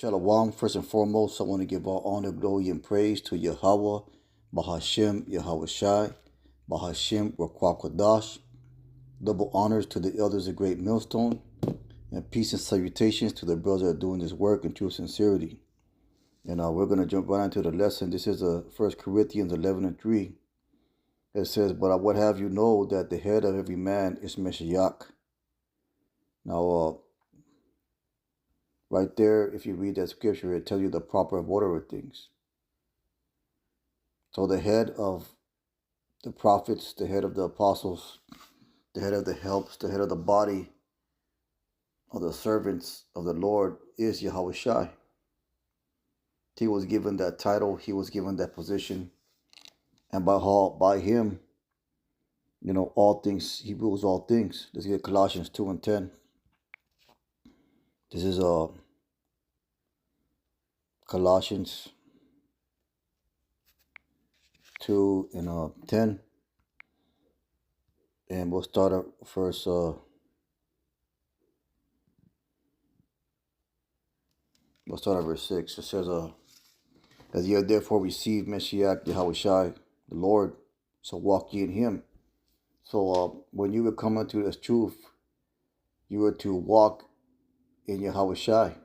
Shalom. First and foremost, I want to give all honor, glory, and praise to Yahweh, Bahashem, YAHAWASHI, Bahashem, Rakwakadash. Double honors to the elders of Great Millstone, and peace and salutations to the brothers that are doing this work in true sincerity. And we're going to jump right into the lesson. This is 1 Corinthians 11:3. It says, "But I would have you know that the head of every man is Mashiach." Now, right there, if you read that scripture, it tells you the proper order of things. So the head of the prophets, the head of the apostles, the head of the helps, the head of the body of the servants of the Lord is YAHAWASHI. He was given that title, he was given that position, and by him, all things, he rules all things. Let's get Colossians 2:10. This is Colossians 2:10, and we'll start at first. We'll start at verse 6. It says, "As ye have therefore received Mashiach YAHAWASHI, the Lord, so walk ye in him." So when you were coming to this truth, you were to walk in YAHAWASHI,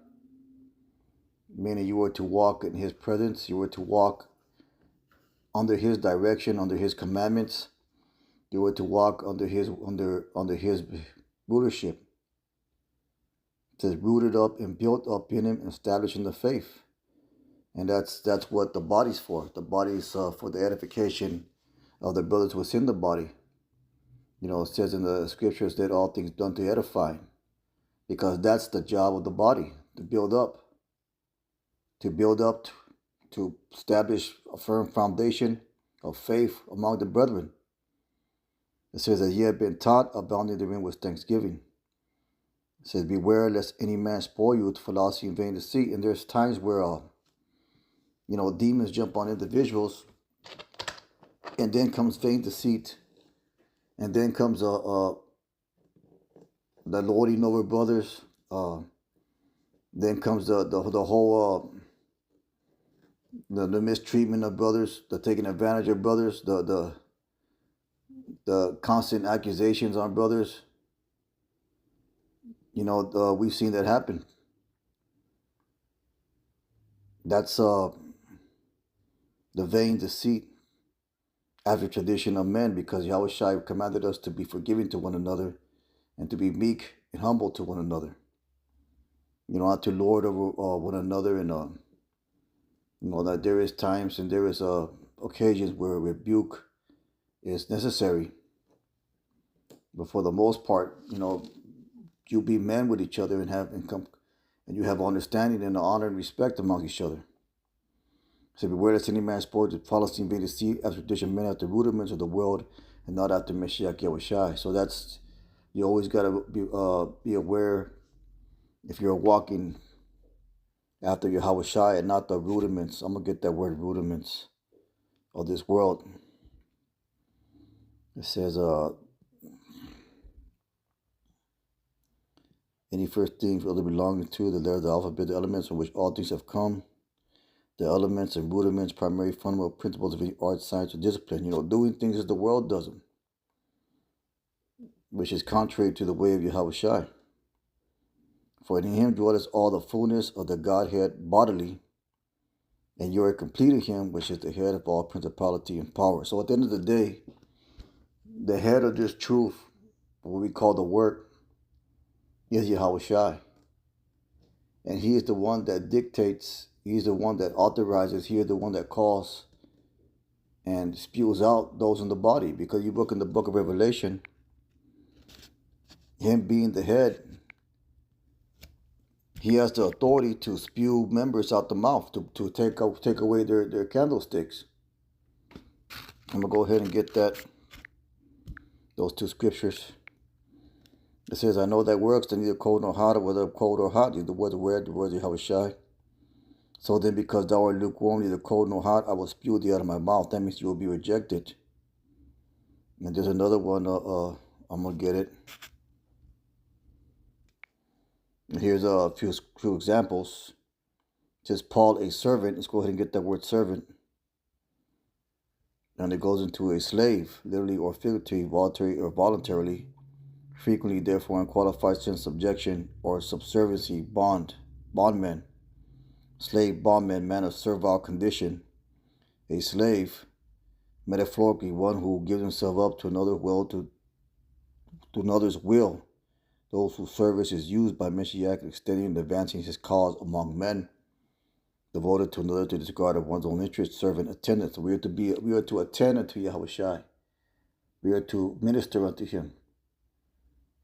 meaning you were to walk in his presence, you were to walk under his direction, under his commandments, you were to walk under his rulership. It says rooted up and built up in him, established in the faith. And that's what the body's for. The body's for the edification of the brothers within the body. It says in the scriptures that all things done to edify, because that's the job of the body, to build up, to establish a firm foundation of faith among the brethren. It says that ye have been taught, abounding therein with thanksgiving. It says, "Beware lest any man spoil you with philosophy and vain deceit." And there's times where demons jump on individuals, and then comes vain deceit, and then comes the lording over brothers. Then comes the whole the mistreatment of brothers, the taking advantage of brothers, the constant accusations on brothers. We've seen that happen. That's the vain deceit after tradition of men, because Yahushua commanded us to be forgiving to one another and to be meek and humble to one another. Not to lord over one another, and that there is times and there is occasions where rebuke is necessary. But for the most part, you be men with each other and you have understanding and honor and respect among each other. So beware lest any man spoil with policy and vain deceit, after tradition men after rudiments of the world, and not after Mashiach YAHAWASHI. So you always gotta be aware if you're walking after YAHAWASHI and not the rudiments. I'm gonna get that word, rudiments, of this world. It says any first things rather belonging to the letter of the alphabet, the elements from which all things have come, the elements and rudiments, primary fundamental principles of any art, science, or discipline. Doing things as the world does them, which is contrary to the way of YAHAWASHI. For in him dwelleth all the fullness of the Godhead bodily, and you are complete in him, which is the head of all principality and power. So at the end of the day, the head of this truth, what we call the work, is YAHAWASHI. And he is the one that dictates, he is the one that authorizes, he is the one that calls and spews out those in the body. Because you look in the book of Revelation, him being the head, he has the authority to spew members out the mouth, to take away their candlesticks. I'm going to go ahead and get those two scriptures. It says, "I know that works, that neither cold nor hot, or whether cold or hot, the words of YAHAWASHI. So then, because thou art lukewarm, neither cold nor hot, I will spew thee out of my mouth." That means you will be rejected. And there's another one, I'm going to get it. And here's a few examples. says Paul a servant. Let's go ahead and get that word servant. And it goes into a slave, literally or figuratively, voluntary or voluntarily, frequently therefore in qualified sense subjection or subserviency, bondman, slave, bondman, man of servile condition, a slave, metaphorically one who gives himself up to another will, to another's will, those whose service is used by Mashiach, extending and advancing his cause among men, devoted to another to disregard of one's own interest, servant, attendant. So we are to attend unto YAHAWASHI. We are to minister unto him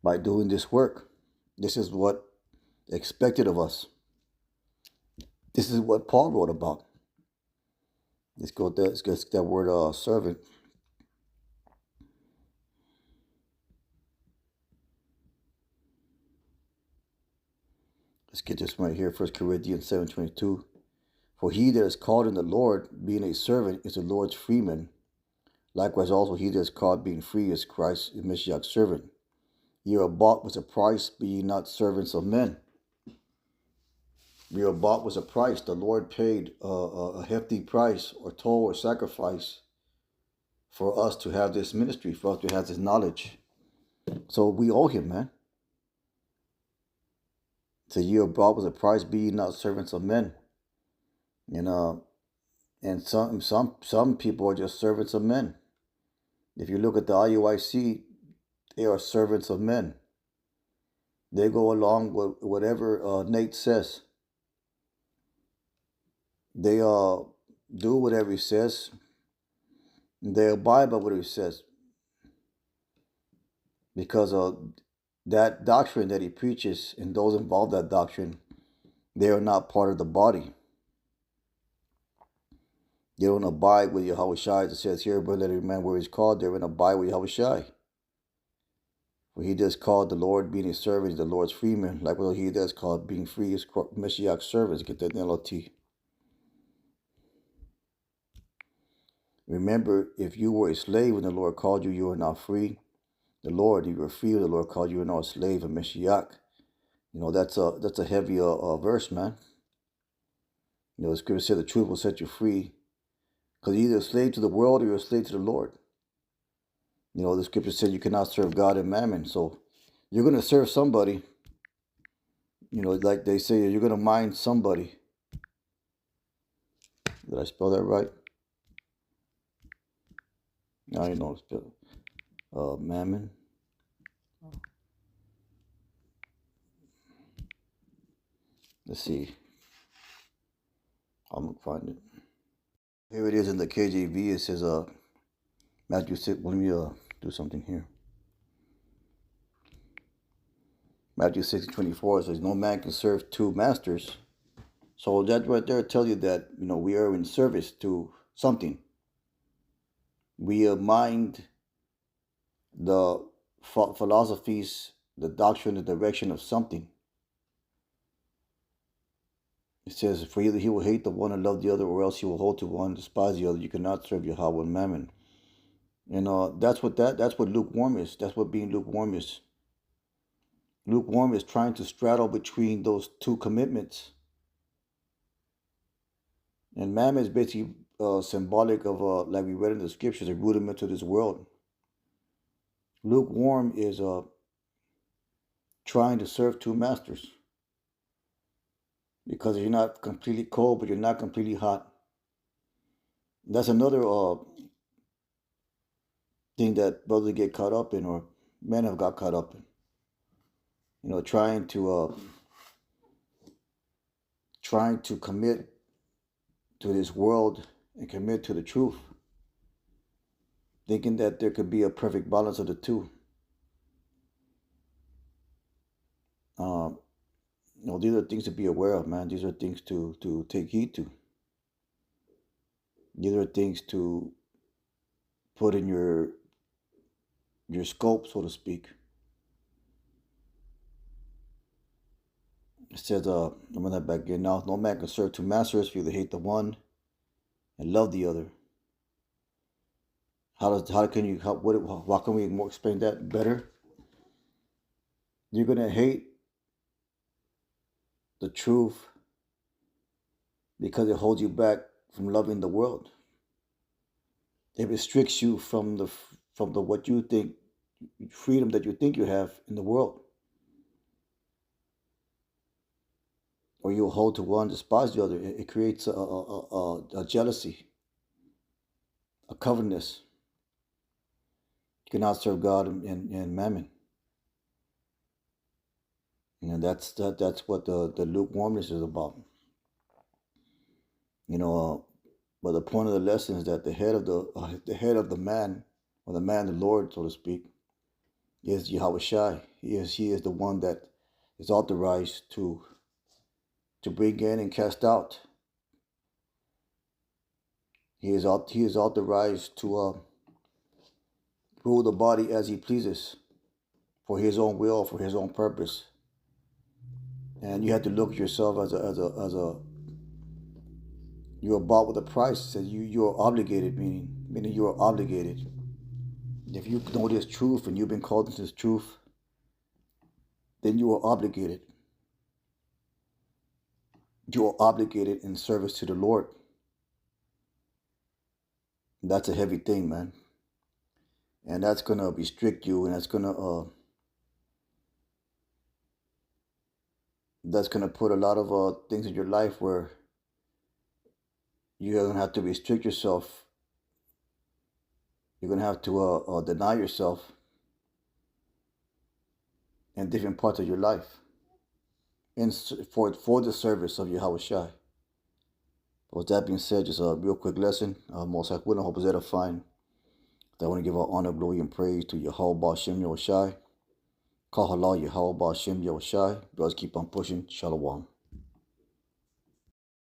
by doing this work. This is what expected of us. This is what Paul wrote about. Let's get that word servant. Let's get this right here. 1 Corinthians 7:22. For he that is called in the Lord, being a servant, is the Lord's freeman. Likewise also he that is called being free is Christ, is Mashiach's servant. Ye are bought with a price, be ye not servants of men. We are bought with a price. The Lord paid a hefty price or toll or sacrifice for us to have this ministry, for us to have this knowledge. So we owe him, man. So ye are bought with a price, be ye not servants of men. And some people are just servants of men. If you look at the IUIC, they are servants of men. They go along with whatever Nate says. They do whatever he says. They abide by what he says. Because that doctrine that he preaches and those involved in that doctrine, they are not part of the body. They don't abide with YAHAWASHI. It says here, but let every man where he's called, they're going to abide with YAHAWASHI. For he that's called the Lord being a servant is the Lord's freeman. Likewise, he that's called being free is Mashiach's servant. Get that LOT. Remember, if you were a slave when the Lord called you, you are not free. The Lord, if you were free when the Lord called you, you are not a slave of Mashiach. That's a heavy verse, man. The scripture said the truth will set you free. Because you're either a slave to the world or you're a slave to the Lord. The scripture said you cannot serve God and mammon. So you're going to serve somebody. Like they say, you're going to mind somebody. Did I spell that right? No, you don't spell mammon. Let's see. I'm going to find it. Here it is in the KJV. It says, Matthew 6. Let me do something here. Matthew 6:24 says, no man can serve two masters. So that right there tells you that, we are in service to something. We mind the philosophies, the doctrine, the direction of something. It says, for either he will hate the one and love the other, or else he will hold to one and despise the other. You cannot serve Yahweh and Mammon. And that's what lukewarm is. That's what being lukewarm is. Lukewarm is trying to straddle between those two commitments. And Mammon is basically symbolic of, like we read in the scriptures, a rudiment to this world. Lukewarm is trying to serve two masters. Because you're not completely cold, but you're not completely hot. That's another thing that brothers get caught up in, or men have got caught up in. Trying to commit to this world and commit to the truth, thinking that there could be a perfect balance of the two. These are things to be aware of, man. These are things to take heed to. These are things to put in your scope, so to speak. It says, I'm going to back again now. No man can serve two masters, for you to hate the one and love the other. How can we explain that better? You're going to hate the truth because it holds you back from loving the world. It restricts you from the what you think, freedom that you think you have in the world. Or you hold to one, despise the other. It creates a jealousy, a covetousness. You cannot serve God and mammon. That's what the lukewarmness is about. You know, but the point of the lesson is that the head of the man, or the man, the Lord, so to speak, is YAHAWASHI. He is the one that is authorized to bring in and cast out. He is authorized to rule the body as he pleases, for his own will, for his own purpose. And you have to look at yourself as a you're bought with a price. So you're obligated, meaning you are obligated. If you know this truth and you've been called into this truth, then you are obligated. You are obligated in service to the Lord. That's a heavy thing, man. And that's gonna restrict you, and that's gonna put a lot of things in your life where you're gonna have to restrict yourself. You're gonna have to deny yourself in different parts of your life, for the service of YAHAWASHI. With that being said, just a real quick lesson. Most I would hope is edifying. I want to give our honor, glory, and praise to YAHAWASHI. Call halal YAHAWASHI. Brothers, keep on pushing. Shalom.